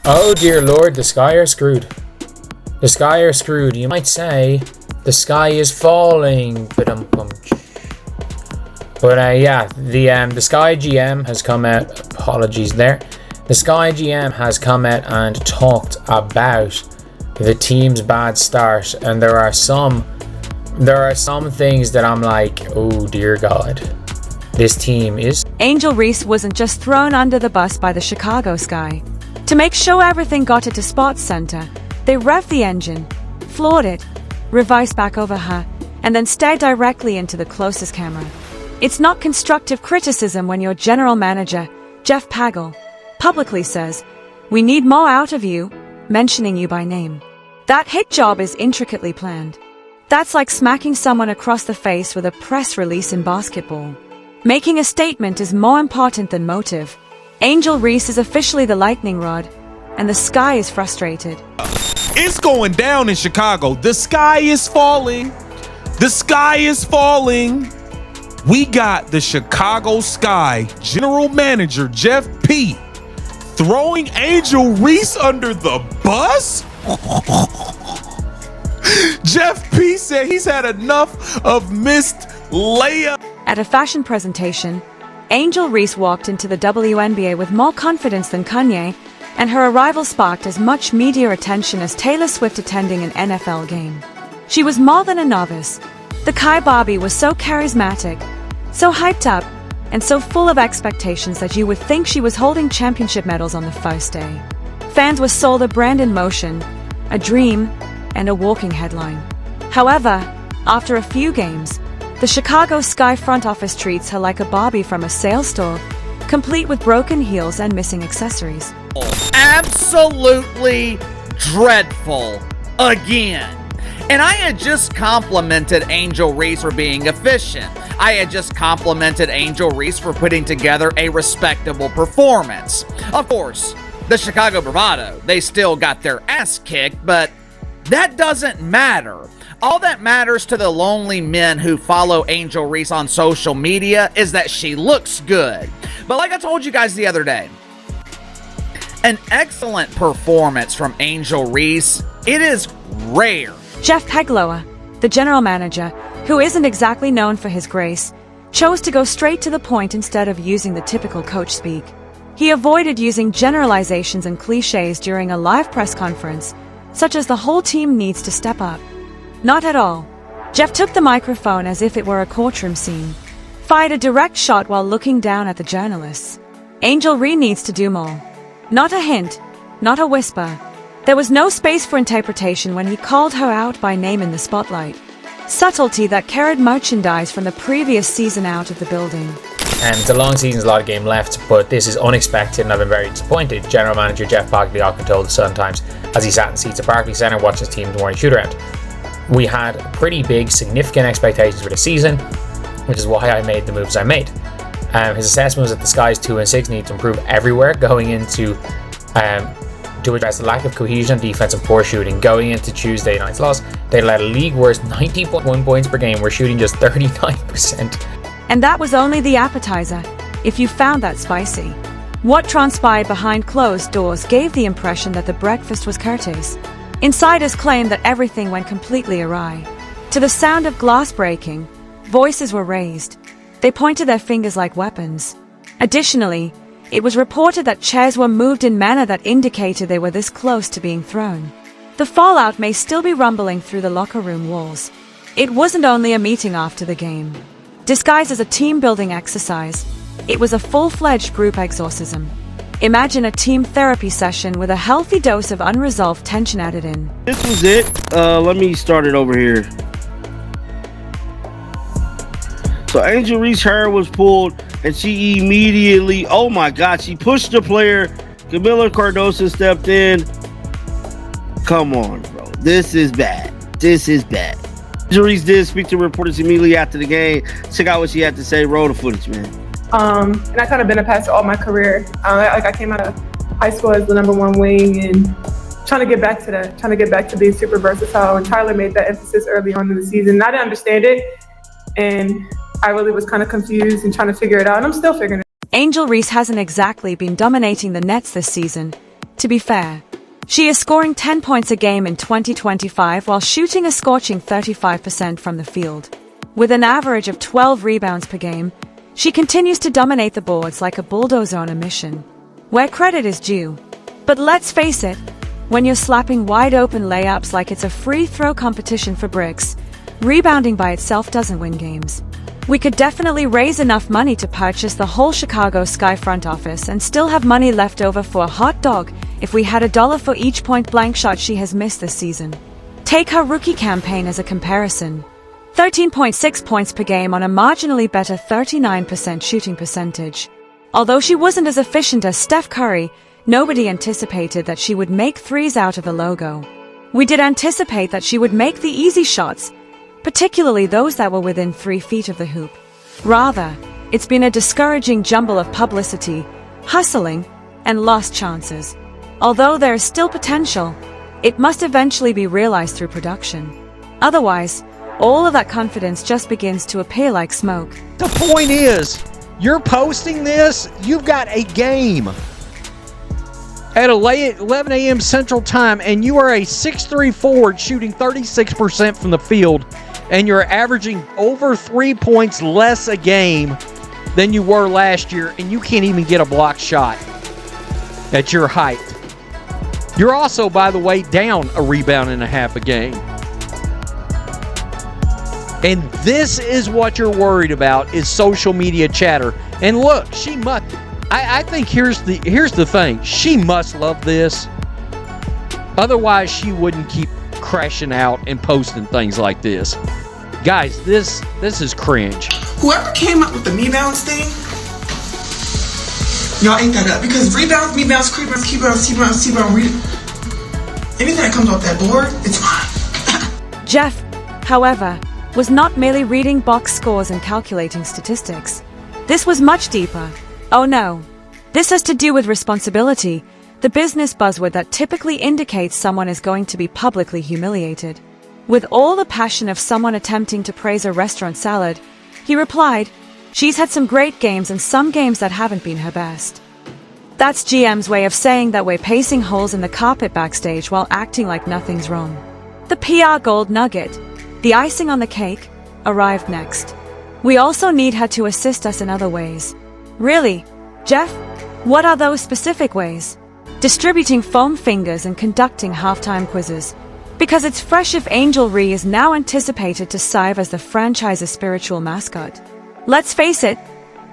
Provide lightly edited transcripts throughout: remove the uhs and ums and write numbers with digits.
Oh dear lord, the Sky are screwed. The Sky are screwed. You might say the sky is falling. But yeah, the Sky GM has come out. Apologies there. The Sky GM has come out and talked about the team's bad start, and there are some things that I'm like, oh dear God, this team is. Angel Reese wasn't just thrown under the bus by the Chicago Sky. To make sure everything got it to Sports Center, they revved the engine, floored it, revised back over her, and then stared directly into the closest camera. It's not constructive criticism when your general manager, Jeff Pagel, publicly says, "We need more out of you," mentioning you by name. That hit job is intricately planned. That's like smacking someone across the face with a press release in basketball. Making a statement is more important than motive. Angel Reese is officially the lightning rod, and the Sky is frustrated. It's going down in Chicago. The sky is falling. The sky is falling. We got the Chicago Sky general manager, Jeff P., throwing Angel Reese under the bus? Jeff P. said he's had enough of missed layup. At a fashion presentation, Angel Reese walked into the WNBA with more confidence than Kanye, and her arrival sparked as much media attention as Taylor Swift attending an NFL game. She was more than a novice. The Kai Barbie was so charismatic, so hyped up, and so full of expectations that you would think she was holding championship medals on the first day. Fans were sold a brand in motion, a dream, and a walking headline. However, after a few games, the Chicago Sky front office treats her like a Barbie from a sale store, complete with broken heels and missing accessories. Absolutely dreadful again. And I had just complimented Angel Reese for being efficient. I had just complimented Angel Reese for putting together a respectable performance. Of course, the Chicago Bravado, they still got their ass kicked, but that doesn't matter. All that matters to the lonely men who follow Angel Reese on social media is that she looks good. But like I told you guys the other day, an excellent performance from Angel Reese, it is rare. Jeff Pegloa, the general manager, who isn't exactly known for his grace, chose to go straight to the point instead of using the typical coach speak. He avoided using generalizations and cliches during a live press conference, such as the whole team needs to step up. Not at all. Jeff took the microphone as if it were a courtroom scene, fired a direct shot while looking down at the journalists. Angel Reese needs to do more. Not a hint, not a whisper. There was no space for interpretation when he called her out by name in the spotlight. Subtlety that carried merchandise from the previous season out of the building. And it's a long season, a lot of game left, but this is unexpected and I've been very disappointed. General Manager Jeff Pagliocca told the Sun Times as he sat in seats at Barclays Center watching his team's morning shoot-around. We had pretty big, significant expectations for the season, which is why I made the moves I made. His assessment was that the Sky's 2-6 need to improve everywhere going into to address the lack of cohesion on defense and poor shooting. Going into Tuesday night's loss, they let a league worst 90.1 points per game. We're shooting just 39%. And that was only the appetizer, if you found that spicy. What transpired behind closed doors gave the impression that the breakfast was Curtis. Insiders claimed that everything went completely awry. To the sound of glass breaking, voices were raised. They pointed their fingers like weapons. Additionally, it was reported that chairs were moved in manner that indicated they were this close to being thrown. The fallout may still be rumbling through the locker room walls. It wasn't only a meeting after the game. Disguised as a team-building exercise, it was a full-fledged group exorcism. Imagine a team therapy session with a healthy dose of unresolved tension added in. This was it. Let me start it over here. So Angel Reese hair was pulled and she immediately, oh my God, she pushed the player. Camila Cardoso stepped in. Come on, bro. This is bad. This is bad. Angel Reese did speak to reporters immediately after the game. Check out what she had to say. Roll the footage, man. And I kind of been a passer all my career. I came out of high school as the #1 wing and trying to get back to that, trying to get back to being super versatile. And Tyler made that emphasis early on in the season. And I didn't understand it. And I really was kind of confused and trying to figure it out. And I'm still figuring it out. Angel Reese hasn't exactly been dominating the Nets this season, To be fair, she is scoring 10 points a game in 2025 while shooting a scorching 35% from the field. With an average of 12 rebounds per game, she continues to dominate the boards like a bulldozer on a mission. Where credit is due. But let's face it, when you're slapping wide-open layups like it's a free throw competition for bricks, rebounding by itself doesn't win games. We could definitely raise enough money to purchase the whole Chicago Sky front office and still have money left over for a hot dog if we had $1 for each point-blank shot she has missed this season. Take her rookie campaign as a comparison. 13.6 points per game on a marginally better 39% shooting percentage. Although she wasn't as efficient as Steph Curry, nobody anticipated that she would make threes out of the logo. We did anticipate that she would make the easy shots, particularly those that were within 3 feet of the hoop. Rather, it's been a discouraging jumble of publicity, hustling, and lost chances. Although there is still potential, it must eventually be realized through production. Otherwise, all of that confidence just begins to appear like smoke. The point is, you're posting this, you've got a game at 11 a.m. Central Time, and you are a 6'3" forward shooting 36% from the field, and you're averaging over 3 points less a game than you were last year, and you can't even get a block shot at your height. You're also, by the way, down a rebound and a half a game. And this is what you're worried about, is social media chatter. And look, she must... I think here's the thing. She must love this. Otherwise, she wouldn't keep crashing out and posting things like this. Guys, this is cringe. Whoever came up with the rebounds thing, y'all ate that up. Because rebounds, anything that comes off that board, it's mine. Jeff, however, was not merely reading box scores and calculating statistics. This was much deeper. Oh no. This has to do with responsibility, the business buzzword that typically indicates someone is going to be publicly humiliated. With all the passion of someone attempting to praise a restaurant salad, he replied, "She's had some great games and some games that haven't been her best." That's GM's way of saying that we're pacing holes in the carpet backstage while acting like nothing's wrong. The PR gold nugget, the icing on the cake, arrived next. We also need her to assist us in other ways. Really, Jeff? What are those specific ways? Distributing foam fingers and conducting halftime quizzes. Because it's fresh if Angel Reese is now anticipated to serve as the franchise's spiritual mascot. Let's face it,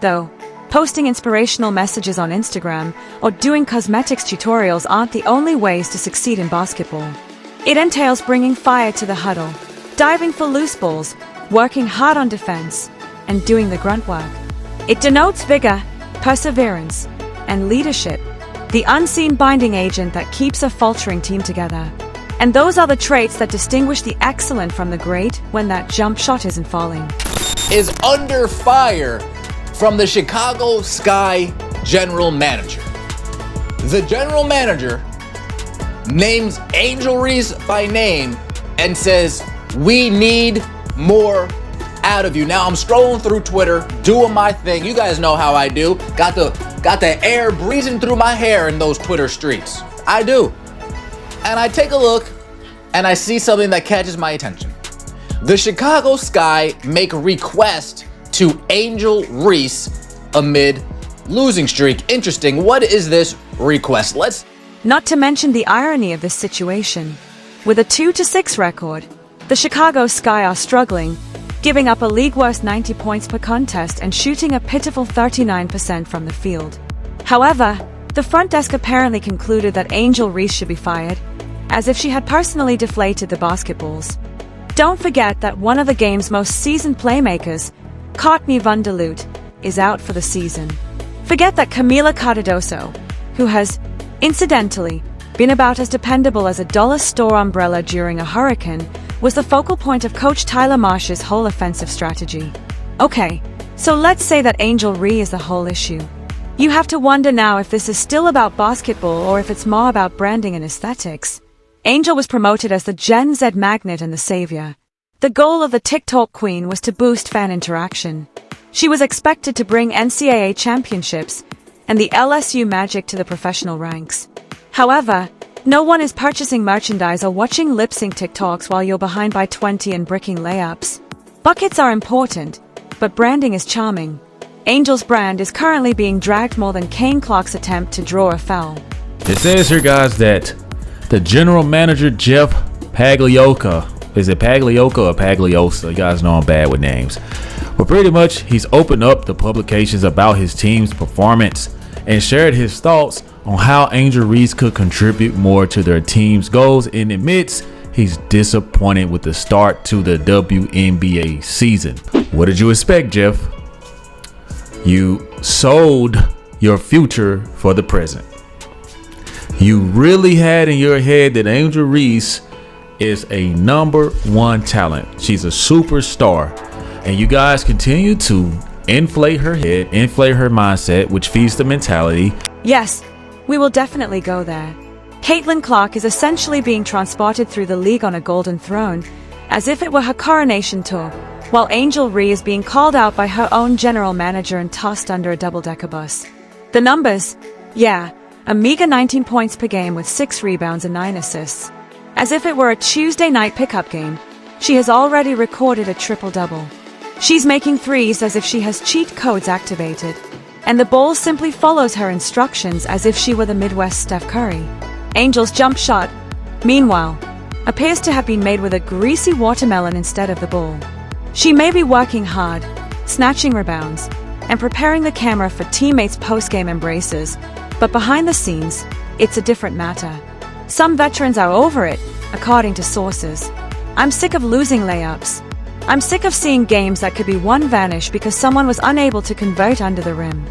though, posting inspirational messages on Instagram or doing cosmetics tutorials aren't the only ways to succeed in basketball. It entails bringing fire to the huddle, diving for loose balls, working hard on defense, and doing the grunt work. It denotes vigor, perseverance, and leadership, the unseen binding agent that keeps a faltering team together. And those are the traits that distinguish the excellent from the great when that jump shot isn't falling. Is under fire from the Chicago Sky general manager. The general manager names Angel Reese by name and says, "We need more out of you." Now I'm scrolling through Twitter, doing my thing. You guys know how I do. Got the air breezing through my hair in those Twitter streets. I do. And I take a look and I see something that catches my attention. The Chicago Sky make a request to Angel Reese amid losing streak. Interesting. What is this request? Not to mention the irony of this situation. With a 2-6 record, the Chicago Sky are struggling, giving up a league-worst 90 points per contest and shooting a pitiful 39% from the field. However, the front desk apparently concluded that Angel Reese should be fired, as if she had personally deflated the basketballs. Don't forget that one of the game's most seasoned playmakers, Courtney Vanderloot, is out for the season. Forget that Camila Cardoso, who has, incidentally, been about as dependable as a dollar store umbrella during a hurricane, was the focal point of Coach Tyler Marsh's whole offensive strategy. Okay, so let's say that Angel Reese is the whole issue. You have to wonder now if this is still about basketball or if it's more about branding and aesthetics. Angel was promoted as the Gen Z magnet and the savior. The goal of the TikTok queen was to boost fan interaction. She was expected to bring NCAA championships and the LSU Magic to the professional ranks. However, no one is purchasing merchandise or watching lip-sync TikToks while you're behind by 20 and bricking layups. Buckets are important, but branding is charming. Angel's brand is currently being dragged more than Kane Clark's attempt to draw a foul. It says here, guys, that the general manager, Jeff Pagliocca, is it Pagliocca or Pagliosa? You guys know I'm bad with names. But pretty much, he's opened up the publications about his team's performance and shared his thoughts on how Angel Reese could contribute more to their team's goals, and admits he's disappointed with the start to the WNBA season. What did you expect, Jeff? You sold your future for the present. You really had in your head that Angel Reese is a #1 talent. She's a superstar. And you guys continue to inflate her head, inflate her mindset, which feeds the mentality. Yes, we will definitely go there. Caitlin Clark is essentially being transported through the league on a golden throne, as if it were her coronation tour, while Angel Reese is being called out by her own general manager and tossed under a double-decker bus. The numbers? Yeah, a meager 19 points per game with 6 rebounds and 9 assists. As if it were a Tuesday night pickup game, she has already recorded a triple-double. She's making threes as if she has cheat codes activated, and the ball simply follows her instructions as if she were the Midwest Steph Curry. Angel's jump shot, meanwhile, appears to have been made with a greasy watermelon instead of the ball. She may be working hard, snatching rebounds, and preparing the camera for teammates' post-game embraces, but behind the scenes, it's a different matter. Some veterans are over it, according to sources. I'm sick of losing layups. I'm sick of seeing games that could be won vanish because someone was unable to convert under the rim.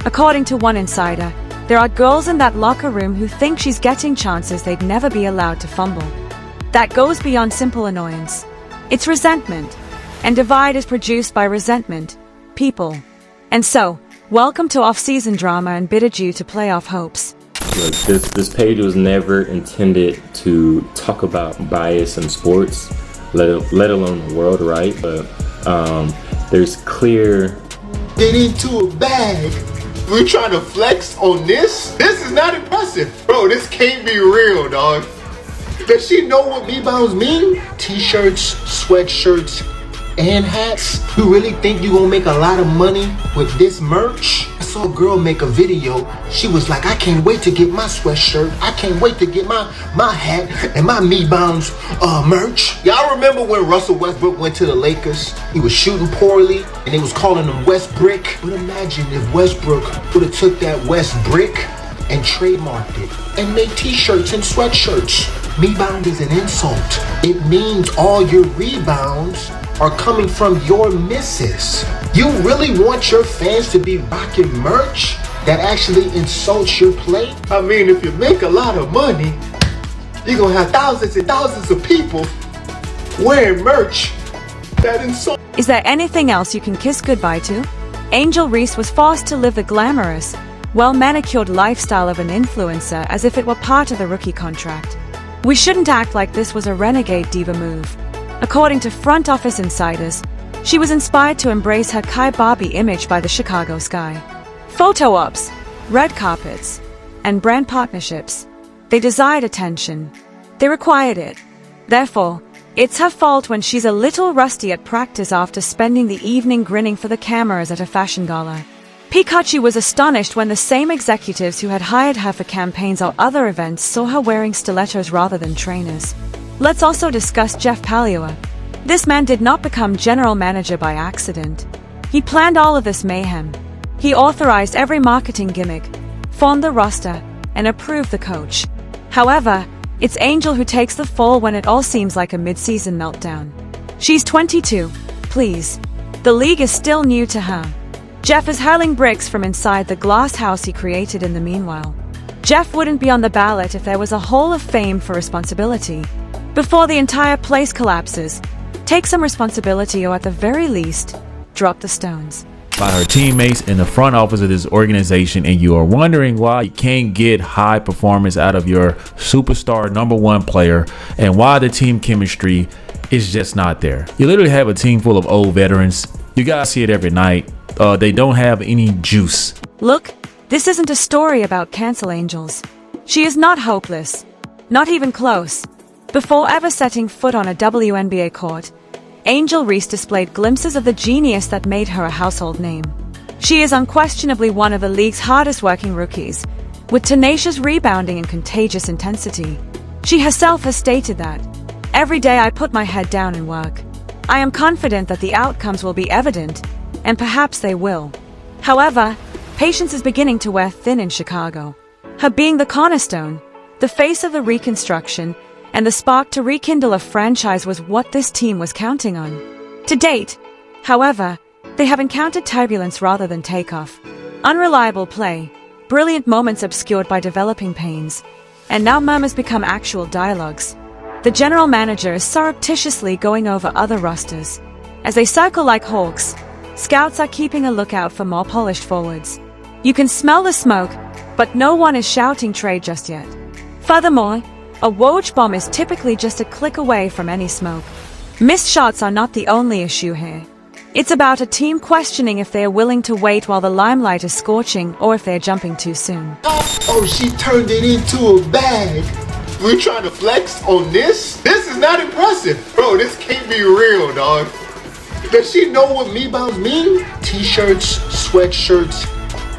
According to one insider, there are girls in that locker room who think she's getting chances they'd never be allowed to fumble. That goes beyond simple annoyance. It's resentment. And Divide is produced by resentment, people. And so, welcome to off-season drama and bid adieu to playoff hopes. Look, this page was never intended to talk about bias in sports, let alone the world, right? But there's clear. Get into a bag. We're trying to flex on this? This is not impressive. Bro, this can't be real, dog. Does she know what rebounds mean? T-shirts, sweatshirts, and hats? You really think you gonna make a lot of money with this merch? I saw a girl make a video. She was like, I can't wait to get my sweatshirt. I can't wait to get my hat and my Me Bounds merch. Y'all remember when Russell Westbrook went to the Lakers? He was shooting poorly and they was calling him West Brick. But imagine if Westbrook would have took that West Brick and trademarked it and made t-shirts and sweatshirts. Me Bound is an insult. It means all your rebounds are coming from your misses. You really want your fans to be rocking merch that actually insults your play? I mean, if you make a lot of money, you're gonna have thousands and thousands of people wearing merch that insults. Is there anything else you can kiss goodbye to? Angel Reese was forced to live the glamorous, well-manicured lifestyle of an influencer as if it were part of the rookie contract. We shouldn't act like this was a renegade diva move. According to front office insiders, she was inspired to embrace her Kai Barbie image by the Chicago Sky. Photo ops, red carpets, and brand partnerships. They desired attention. They required it. Therefore, it's her fault when she's a little rusty at practice after spending the evening grinning for the cameras at a fashion gala. Pikachu was astonished when the same executives who had hired her for campaigns or other events saw her wearing stilettos rather than trainers. Let's also discuss Jeff Pagliocca. This man did not become general manager by accident. He planned all of this mayhem. He authorized every marketing gimmick, formed the roster, and approved the coach. However, it's Angel who takes the fall when it all seems like a mid-season meltdown. She's 22, please. The league is still new to her. Jeff is hurling bricks from inside the glass house he created in the meanwhile. Jeff wouldn't be on the ballot if there was a Hall of Fame for responsibility. Before the entire place collapses, take some responsibility or at the very least, drop the stones. By her teammates in the front office of this organization, and you are wondering why you can't get high performance out of your superstar #1 player and why the team chemistry is just not there. You literally have a team full of old veterans. You guys see it every night. They don't have any juice. Look, this isn't a story about cancel angels. She is not hopeless. Not even close. Before ever setting foot on a WNBA court, Angel Reese displayed glimpses of the genius that made her a household name. She is unquestionably one of the league's hardest-working rookies, with tenacious rebounding and contagious intensity. She herself has stated that, "Every day I put my head down and work. I am confident that the outcomes will be evident, and perhaps they will." However, patience is beginning to wear thin in Chicago. Her being the cornerstone, the face of the reconstruction, and the spark to rekindle a franchise was what this team was counting on. To date, however, they have encountered turbulence rather than takeoff. Unreliable play, brilliant moments obscured by developing pains, and now murmurs become actual dialogues. The general manager is surreptitiously going over other rosters. As they circle like hawks, scouts are keeping a lookout for more polished forwards. You can smell the smoke, but no one is shouting trade just yet. Furthermore, a Woj bomb is typically just a click away from any smoke. Missed shots are not the only issue here. It's about a team questioning if they are willing to wait while the limelight is scorching or if they're jumping too soon. Oh, she turned it into a bag. We're trying to flex on this? This is not impressive. Bro, this can't be real, dog. Does she know what me-bounds mean? T-shirts, sweatshirts,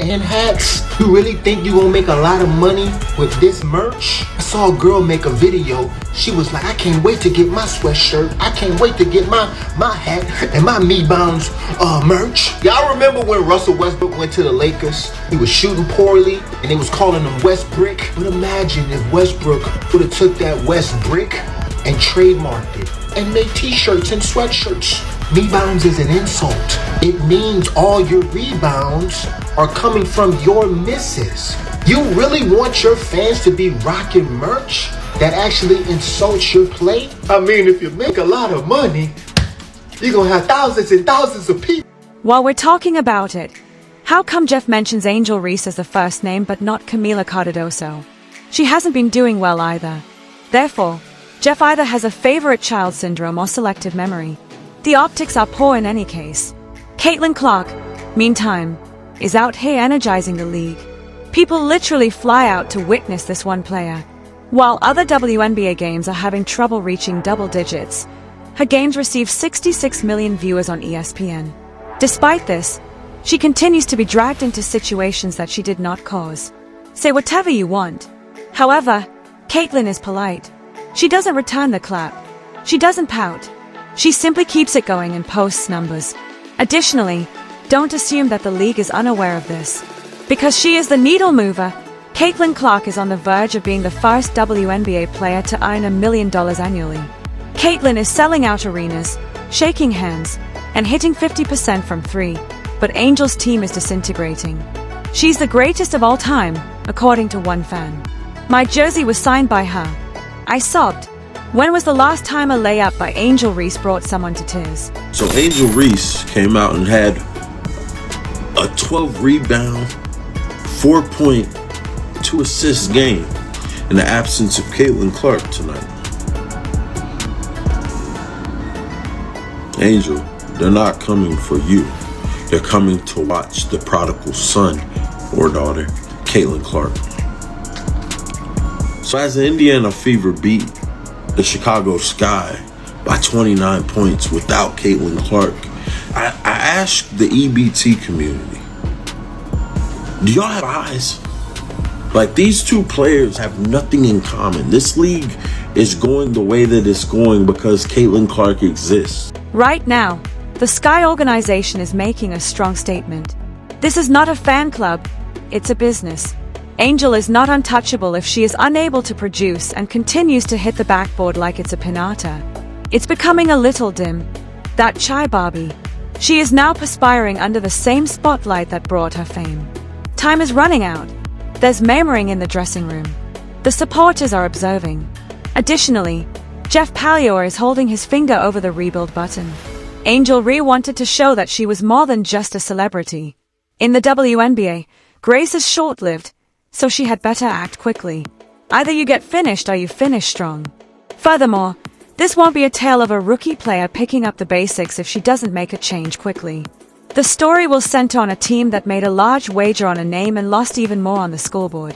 and hats. You really think you gonna make a lot of money with this merch? I saw a girl make a video. She was like, I can't wait to get my sweatshirt. I can't wait to get my hat and my Me-Bounds merch. Y'all remember when Russell Westbrook went to the Lakers? He was shooting poorly and they was calling him West Brick. But imagine if Westbrook would have took that West Brick and trademarked it and made t-shirts and sweatshirts. Me-Bounds is an insult. It means all your rebounds are coming from your misses. You really want your fans to be rocking merch that actually insults your play? I mean, if you make a lot of money, you're gonna have thousands and thousands of people. While we're talking about it, how come Jeff mentions Angel Reese as the first name but not Camila Cardoso? She hasn't been doing well either. Therefore, Jeff either has a favorite child syndrome or selective memory. The optics are poor in any case. Caitlin Clark, meantime, is out here energizing the league. People literally fly out to witness this one player. While other WNBA games are having trouble reaching double digits, her games receive 66 million viewers on ESPN. Despite this, she continues to be dragged into situations that she did not cause. Say whatever you want. However, Caitlin is polite. She doesn't return the clap. She doesn't pout. She simply keeps it going and posts numbers. Additionally, don't assume that the league is unaware of this. Because she is the needle mover, Caitlin Clark is on the verge of being the first WNBA player to earn $1 million annually. Caitlin is selling out arenas, shaking hands, and hitting 50% from three, but Angel's team is disintegrating. She's the greatest of all time, according to one fan. My jersey was signed by her. I sobbed. When was the last time a layup by Angel Reese brought someone to tears? So Angel Reese came out and had a 12 rebound, 4-point, 2 assist game in the absence of Caitlin Clark tonight. Angel, they're not coming for you. They're coming to watch the prodigal son or daughter, Caitlin Clark. So as the Indiana Fever beat the Chicago Sky by 29 points without Caitlin Clark, I asked the EBT community, do y'all have eyes? Like, these two players have nothing in common. This league is going the way that it's going because Caitlin Clark exists. Right now, the Sky organization is making a strong statement. This is not a fan club, it's a business. Angel is not untouchable if she is unable to produce and continues to hit the backboard like it's a pinata. It's becoming a little dim. That Chai Barbie. She is now perspiring under the same spotlight that brought her fame. Time is running out. There's murmuring in the dressing room. The supporters are observing. Additionally, Jeff Pagliora is holding his finger over the rebuild button. Angel Reese wanted to show that she was more than just a celebrity. In the WNBA, grace is short-lived, so she had better act quickly. Either you get finished or you finish strong. Furthermore, this won't be a tale of a rookie player picking up the basics if she doesn't make a change quickly. The story will center on a team that made a large wager on a name and lost even more on the scoreboard.